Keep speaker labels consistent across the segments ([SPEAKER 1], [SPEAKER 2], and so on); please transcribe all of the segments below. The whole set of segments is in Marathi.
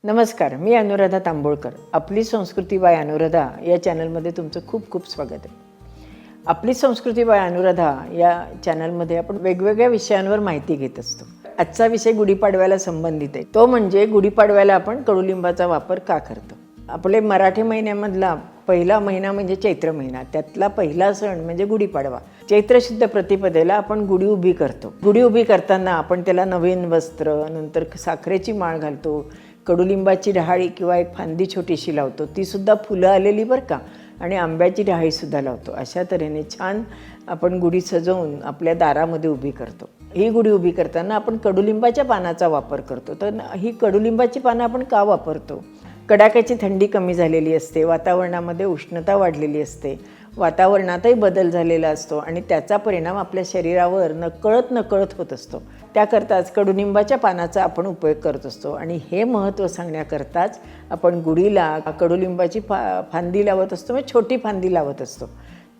[SPEAKER 1] नमस्कार, मी अनुराधा तांबोळकर. आपली संस्कृती बाय अनुराधा या चॅनलमध्ये तुमचं खूप खूप स्वागत आहे. आपली संस्कृती बाय अनुराधा या चॅनलमध्ये आपण वेगवेगळ्या विषयांवर माहिती घेत असतो. आजचा विषय गुढीपाडव्याला संबंधित आहे. तो म्हणजे गुढीपाडव्याला आपण कडुलिंबाचा वापर का करतो. आपले मराठी महिन्यामधला पहिला महिना म्हणजे चैत्र महिना. त्यातला पहिला सण म्हणजे गुढीपाडवा. चैत्र शुद्ध प्रतिपदेला आपण गुढी उभी करतो. गुढी उभी करताना आपण त्याला नवीन वस्त्र, नंतर साखरेची माळ घालतो, कडुलिंबाची डहाळी किंवा एक फांदी छोटीशी लावतो, तीसुद्धा फुलं आलेली बरं का, आणि आंब्याची डहाळीसुद्धा लावतो. अशा तऱ्हेने छान आपण गुढी सजवून आपल्या दारामध्ये उभी करतो. ही गुढी उभी करताना आपण कडुलिंबाच्या पानाचा वापर करतो. तर ही कडुलिंबाची पानं आपण का वापरतो? कडाक्याची थंडी कमी झालेली असते, वातावरणामध्ये उष्णता वाढलेली असते, वातावरणातही बदल झालेला असतो आणि त्याचा परिणाम आपल्या शरीरावर नकळत होत असतो. त्याकरताच कडुलिंबाच्या पानाचा आपण उपयोग करत असतो. आणि हे महत्त्व सांगण्याकरताच आपण गुढीला कडुलिंबाची फांदी लावत असतो, म्हणजे छोटी फांदी लावत असतो.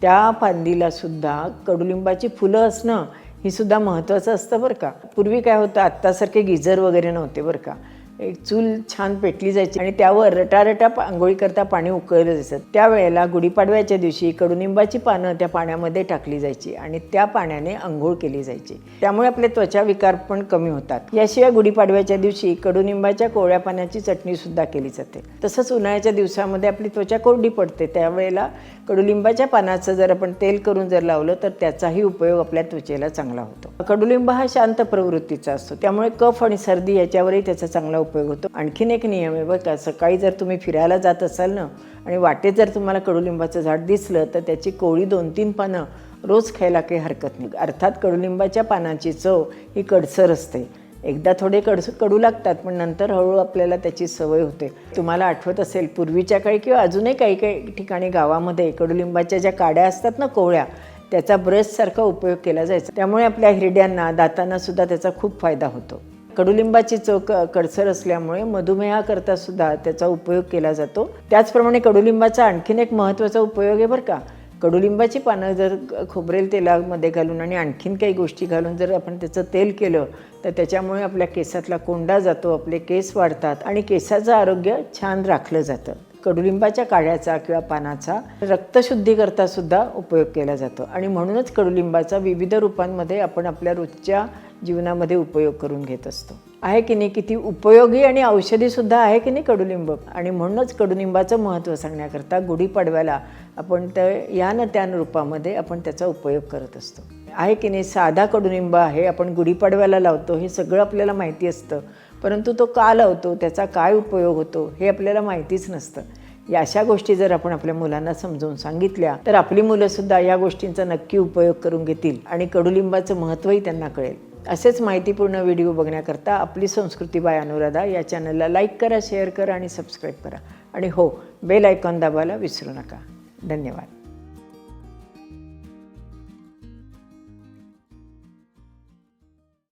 [SPEAKER 1] त्या फांदीलासुद्धा कडुलिंबाची फुलं असणं ही सुद्धा महत्त्वाचं असतं बरं का. पूर्वी काय होतं, आत्तासारखे गिझर वगैरे नव्हते बरं का. एक चूल छान पेटली जायची आणि त्यावर रटारटा आंघोळी करता पाणी उकळलं जायचं. त्यावेळेला गुढीपाडव्याच्या दिवशी कडुनिंबाची पानं त्या पाण्यामध्ये टाकली जायची आणि त्या पाण्याने आंघोळ केली जायची. त्यामुळे आपले त्वचा विकार पण कमी होतात. याशिवाय गुढीपाडव्याच्या दिवशी कडुनिंबाच्या कोवळ्या पाण्याची चटणीसुद्धा केली जाते. तसंच उन्हाळ्याच्या दिवसामध्ये आपली त्वचा कोरडी पडते, त्यावेळेला कडुलिंबाच्या पानाचं जर आपण तेल करून जर लावलं तर त्याचाही उपयोग आपल्या त्वचेला चांगला होतो. कडुलिंब हा शांत प्रवृत्तीचा असतो, त्यामुळे कफ आणि सर्दी याच्यावरही त्याचा चांगला उपयोग होतो. आणखीन एक नियम आहे बरं का, सकाळी जर तुम्ही फिरायला जात असाल ना आणि वाटेत जर तुम्हाला कडुलिंबाचं झाड दिसलं तर त्याची कोवळी 2-3 पानं रोज खायला काही हरकत नाही. अर्थात कडुलिंबाच्या पानाची चव ही कडसर असते. एकदा थोडे कडू लागतात, पण नंतर हळूहळू आपल्याला त्याची सवय होते. तुम्हाला आठवत असेल पूर्वीच्या काळी किंवा अजूनही काही ठिकाणी गावामध्ये कडुलिंबाच्या ज्या काड्या असतात ना कोवळ्या, त्याचा ब्रशसारखा उपयोग केला जायचा. त्यामुळे आपल्या हिरड्यांना दातांना सुद्धा त्याचा खूप फायदा होतो. कडुलिंबाची चव कडसर असल्यामुळे मधुमेहाकरता सुद्धा त्याचा उपयोग केला जातो. त्याचप्रमाणे कडुलिंबाचा आणखीन एक महत्त्वाचा उपयोग आहे बरं का. कडुलिंबाची पानं जर खोबरेल तेलामध्ये घालून आणि आणखीन काही गोष्टी घालून जर आपण त्याचं तेल केलं तर त्याच्यामुळे आपल्या केसातला कोंडा जातो, आपले केस वाढतात आणि केसाचं आरोग्य छान राखलं जातं. कडुलिंबाच्या काड्याचा किंवा पानाचा रक्तशुद्धीकरता सुद्धा उपयोग केला जातो आणि म्हणूनच कडुलिंबाचा विविध रूपांमध्ये आपण आपल्या रोजच्या जीवनामध्ये उपयोग करून घेत असतो. आहे की नाही, किती उपयोगी आणि औषधीसुद्धा आहे की नाही कडुलिंब. आणि म्हणूनच कडुलिंबाचं महत्त्व सांगण्याकरता गुढीपाडव्याला आपण या न त्या रूपामध्ये आपण त्याचा उपयोग करत असतो. आहे की नाही, साधा कडुलिंब आहे, आपण गुढीपाडव्याला लावतो, हे सगळं आपल्याला माहिती असतं, परंतु तो का लावतो, त्याचा काय उपयोग होतो हे आपल्याला माहितीच नसतं. या अशा गोष्टी जर आपण आपल्या मुलांना समजावून सांगितल्या तर आपली मुलंसुद्धा या गोष्टींचा नक्की उपयोग करून घेतील आणि कडुलिंबाचं महत्त्वही त्यांना कळेल. असेच माहितीपूर्ण व्हिडिओ बघण्याकरता आपली संस्कृती बाय अनुराधा या चॅनलला लाईक करा, शेअर करा आणि सबस्क्राईब करा. आणि हो, बेल आयकॉन दाबायला विसरू नका. धन्यवाद.